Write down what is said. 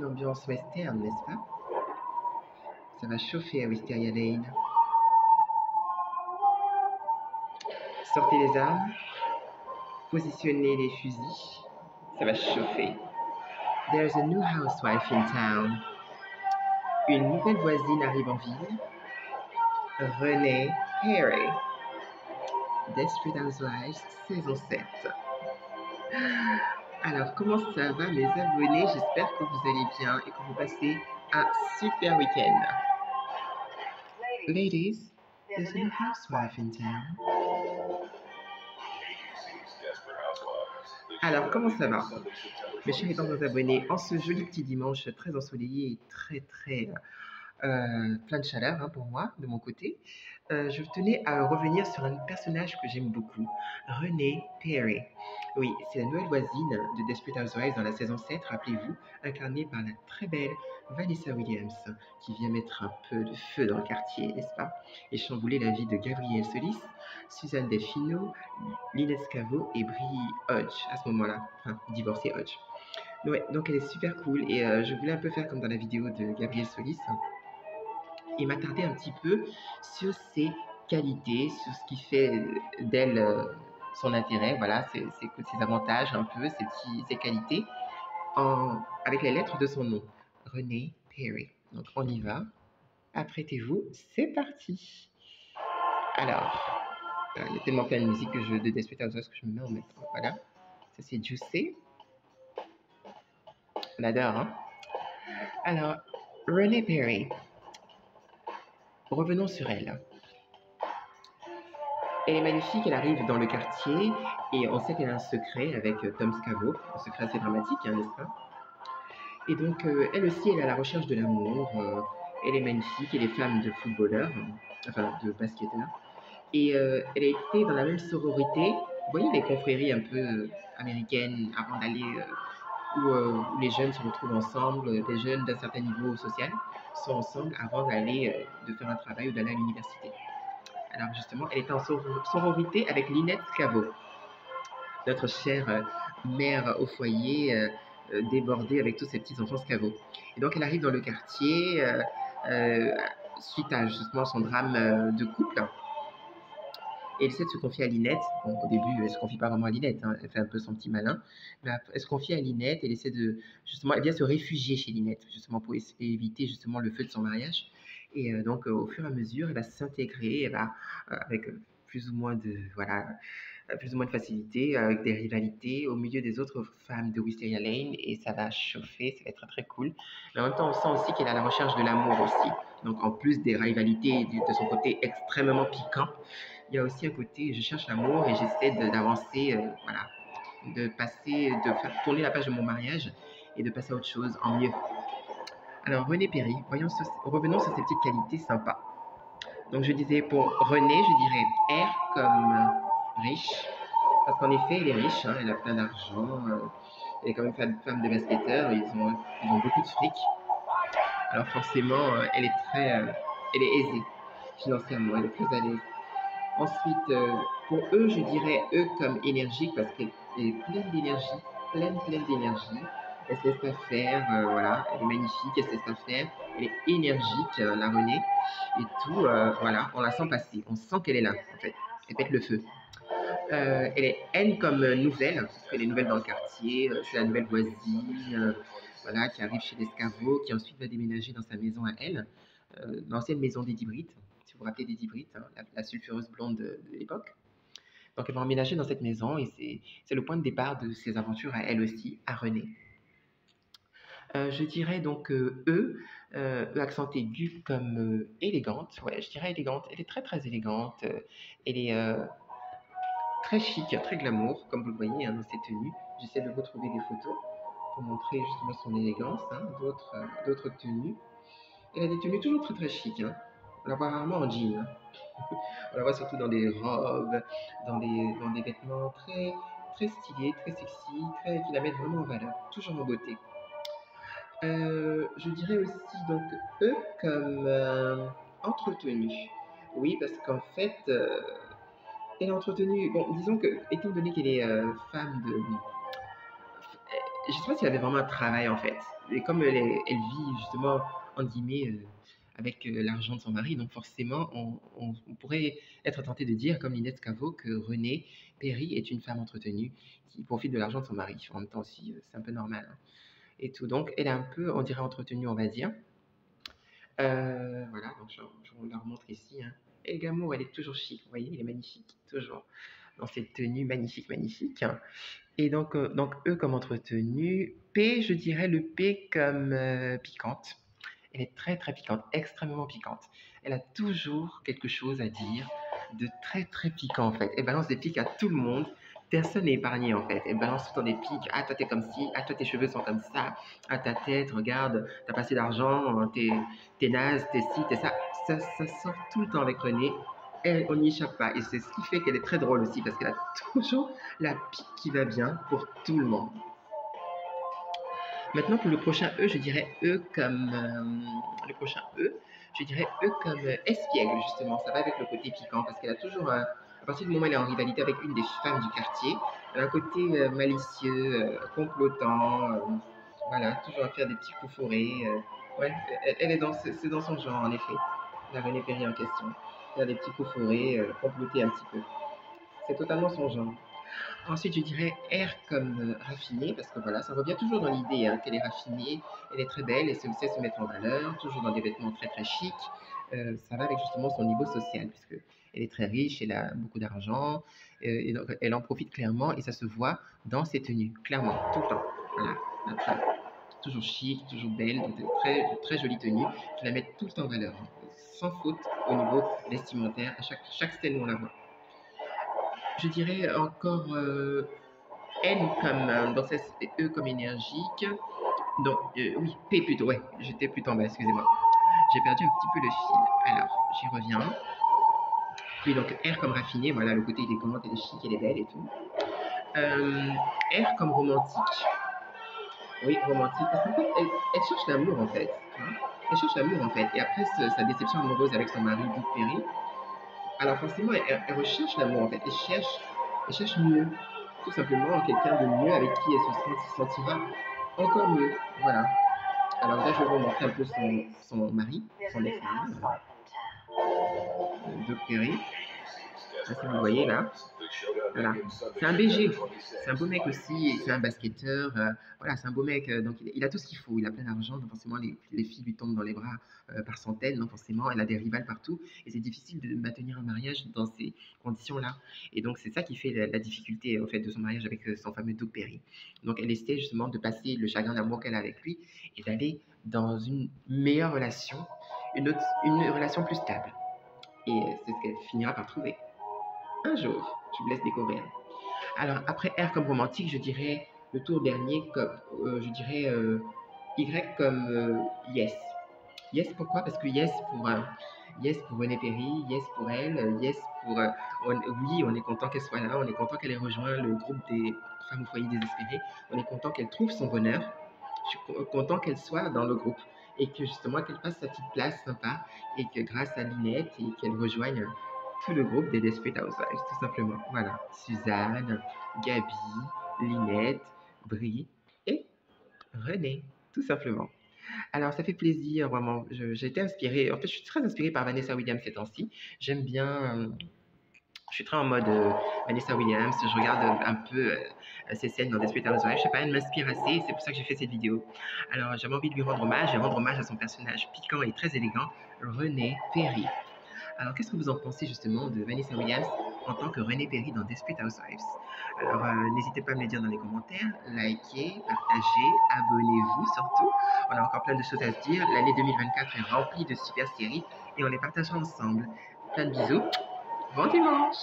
une ambiance western, n'est-ce pas? Ça va chauffer à Wisteria Lane. Sortez les armes, positionnez les fusils, ça va chauffer. There's a new housewife in town. Une nouvelle voisine arrive en ville. Renee Perry. Desperate Housewives, saison 7. Alors, comment ça va mes abonnés? J'espère que vous allez bien et que vous passez un super week-end. Ladies, there's a new housewife in town. Alors, comment ça va? Mes chers et tendres abonnés, en ce joli petit dimanche très ensoleillé et très plein de chaleur pour moi, de mon côté, je tenais à revenir sur un personnage que j'aime beaucoup, Renee Perry. Oui, c'est la nouvelle voisine de Desperate Housewives dans la saison 7, rappelez-vous, incarnée par la très belle Vanessa Williams, qui vient mettre un peu de feu dans le quartier, n'est-ce pas? Et chambouler la vie de Gabrielle Solis, Suzanne Delfino, Lynette Scavo et Brie Hodge, à ce moment-là, enfin, divorcée Hodge. Ouais, donc elle est super cool et je voulais un peu faire comme dans la vidéo de Gabrielle Solis, et m'attarder un petit peu sur ses qualités, sur ce qui fait d'elle son intérêt, voilà, ses avantages un peu, ses qualités, avec les lettres de son nom, Renee Perry. Donc on y va, apprêtez-vous, c'est parti. Alors, il y a tellement plein de musique de Desperate Housewives que je me mets en mettre, voilà, ça c'est Juicy, on adore, hein. Alors, Renee Perry, revenons sur elle. Elle est magnifique, elle arrive dans le quartier et on sait qu'elle a un secret avec Tom Scavo, un secret assez dramatique, n'est-ce pas? Et donc, elle aussi, elle est à la recherche de l'amour, elle est magnifique, elle est femme de footballeur, enfin de basketteur, et elle a été dans la même sororité, vous voyez les confréries un peu américaines avant d'aller, où les jeunes se retrouvent ensemble, les jeunes d'un certain niveau social sont ensemble avant d'aller, de faire un travail ou d'aller à l'université. Alors justement, elle était en sororité avec Lynette Scavo, notre chère mère au foyer, débordée avec tous ses petits-enfants Scavo. Et donc elle arrive dans le quartier suite à justement son drame de couple. Et elle essaie de se confier à Lynette. Bon, au début, elle ne se confie pas vraiment à Lynette, elle fait un peu son petit malin. Mais elle se confie à Lynette, elle essaie de, justement, elle vient se réfugier chez Lynette, justement pour éviter justement le feu de son mariage. Et donc, au fur et à mesure, elle va s'intégrer, elle va, avec plus ou moins de, voilà, plus ou moins de facilité, avec des rivalités au milieu des autres femmes de Wisteria Lane, et ça va chauffer, ça va être très cool. Mais en même temps, on sent aussi qu'elle est à la recherche de l'amour aussi. Donc, en plus des rivalités de son côté extrêmement piquant, il y a aussi un côté, je cherche l'amour et j'essaie d'avancer, voilà, de faire tourner la page de mon mariage et de passer à autre chose en mieux. Alors, Renee Perry, revenons sur ces petites qualités sympas. Donc, je disais pour Renée, je dirais R comme riche, parce qu'en effet, elle est riche, elle a plein d'argent, elle est quand même femme de basketteur, ils ont beaucoup de fric. Alors forcément, elle est aisée financièrement, elle est très à l'aise. Ensuite, pour eux, je dirais eux comme énergique, parce qu'elle est pleine d'énergie, pleine d'énergie. Elle se laisse pas faire, voilà, elle est magnifique, elle se laisse pas faire, elle est énergique, la Renée, et tout, voilà, on la sent passer, on sent qu'elle est là, en fait, elle pète le feu. Elle est N comme nouvelle, parce qu'elle est nouvelle dans le quartier, c'est la nouvelle voisine, voilà, qui arrive chez l'Escaveau, qui ensuite va déménager dans sa maison à elle, l'ancienne maison d'Eddie Britt, si vous vous rappelez d'Eddie Britt, la sulfureuse blonde de l'époque. Donc elle va emménager dans cette maison et c'est le point de départ de ses aventures à elle aussi, à Renée. Je dirais donc E accent aigu comme élégante, ouais, je dirais élégante, elle est très élégante, elle est très chic, très glamour, comme vous le voyez dans ses tenues. J'essaie de retrouver des photos pour montrer justement son élégance, d'autres tenues. Elle a des tenues toujours très chic, on la voit rarement en jean. On la voit surtout dans des robes, dans des vêtements très stylés, très sexy, qui la mettent vraiment en valeur, toujours en beauté. Je dirais aussi donc eux comme entretenue. Oui, parce qu'en fait, elle est entretenue. Bon, disons que, étant donné qu'elle est femme de. je sais pas si elle avait vraiment un travail en fait. Et comme elle vit justement, en guillemets, avec l'argent de son mari, donc forcément, on pourrait être tenté de dire, comme Linette Scavo, que Renée Perry est une femme entretenue qui profite de l'argent de son mari. En même temps aussi, c'est un peu normal, hein, et tout. Donc, elle est un peu, on dirait, entretenue, on va dire. Voilà, donc je vous la remontre ici, hein. Et Gamour, elle est toujours chic, vous voyez, elle est magnifique, toujours, dans cette tenue magnifique, magnifique. Et donc E comme entretenu, P, je dirais le P comme piquante. Elle est très très piquante, extrêmement piquante. Elle a toujours quelque chose à dire de très très piquant en fait. Elle balance des pics à tout le monde. Personne n'est épargné en fait. Elle balance tout le temps des pics. Ah, toi t'es comme ci. Ah, toi tes cheveux sont comme ça. Ah, ta tête, regarde, t'as pas assez d'argent. T'es naze, t'es ci, t'es ça. Ça sort tout le temps avec Renée. Elle, on n'y échappe pas. Et c'est ce qui fait qu'elle est très drôle aussi parce qu'elle a toujours la pique qui va bien pour tout le monde. Maintenant, pour le prochain E, je dirais E comme le prochain E, je dirais E comme espiègle, justement. Ça va avec le côté piquant parce qu'elle a toujours, à partir du moment où elle est en rivalité avec une des femmes du quartier, elle a un côté malicieux, complotant, voilà, toujours à faire des petits coups fourrés. Ouais, elle est c'est dans son genre, en effet, la Renée Perry en question. Faire des petits coups fourrés, comploter un petit peu. C'est totalement son genre. Ensuite, je dirais R comme raffinée, parce que voilà, ça revient toujours dans l'idée hein, qu'elle est raffinée, elle est très belle, elle sait se mettre en valeur, toujours dans des vêtements très très chics. Ça va avec justement son niveau social, puisque elle est très riche, elle a beaucoup d'argent, et donc elle en profite clairement, et ça se voit dans ses tenues, clairement, tout le temps. Voilà, après, toujours chic, toujours belle, donc très, très jolie tenue, qui la met tout le temps en valeur, hein, sans faute au niveau vestimentaire, à chaque scène où on la voit. Je dirais encore N comme, donc ça c'est E comme énergique. Donc, oui, P plutôt, ouais, j'étais plutôt en bas, excusez-moi. J'ai perdu un petit peu le fil. Alors, j'y reviens. Oui, donc R comme raffiné, voilà, le côté élégant, elle est chic, elle est belle et tout. R comme romantique. Oui, romantique, parce qu'en fait, elle cherche l'amour en fait. Hein. Elle cherche l'amour en fait. Et après sa déception amoureuse avec son mari, Dick Perry, alors forcément, elle recherche l'amour en fait. Elle cherche mieux. Tout simplement quelqu'un de mieux avec qui elle se sentira encore mieux. Voilà. Alors là, je vais vous montrer un peu son mari, son ex-mari, Doug Perry. Là, si vous le voyez là. Voilà. C'est un BG. C'est un beau mec aussi. C'est un basketteur. Voilà, c'est un beau mec. Donc, il a tout ce qu'il faut. Il a plein d'argent. Donc, forcément, les filles lui tombent dans les bras par centaines. Donc, forcément, elle a des rivales partout. Et c'est difficile de maintenir un mariage dans ces conditions-là. Et donc, c'est ça qui fait la difficulté en fait, de son mariage avec son fameux Doug Perry. Donc, elle essaie justement de passer le chagrin d'amour qu'elle a avec lui et d'aller dans une meilleure relation, une relation plus stable. Et c'est ce qu'elle finira par trouver. Un jour, je vous laisse découvrir. Alors, après R comme romantique, je dirais le tour dernier comme, je dirais Y comme yes. Yes, pourquoi? Parce que yes pour René Perry, yes pour elle, yes pour... oui, on est content qu'elle soit là, on est content qu'elle ait rejoint le groupe des femmes au foyer désespérées, on est content qu'elle trouve son bonheur, je suis content qu'elle soit dans le groupe et que justement qu'elle fasse sa petite place sympa et que grâce à Linette et qu'elle rejoigne tout le groupe des Desperate Housewives, tout simplement. Voilà, Suzanne, Gabi, Linette, Brie et René, tout simplement. Alors, ça fait plaisir, vraiment. J'ai été inspirée. En fait, je suis très inspirée par Vanessa Williams ces temps-ci. J'aime bien. Je suis très en mode Vanessa Williams. Je regarde un peu ses scènes dans Desperate Housewives. Je sais pas, elle m'inspire assez. C'est pour ça que j'ai fait cette vidéo. Alors, j'avais envie de lui rendre hommage et rendre hommage à son personnage piquant et très élégant, René Perry. Alors, qu'est-ce que vous en pensez justement de Vanessa Williams en tant que Renée Perry dans Desperate Housewives? Alors, n'hésitez pas à me le dire dans les commentaires, likez, partagez, abonnez-vous surtout. On a encore plein de choses à se dire. L'année 2024 est remplie de super séries et on les partagera ensemble. Plein de bisous. Bon dimanche!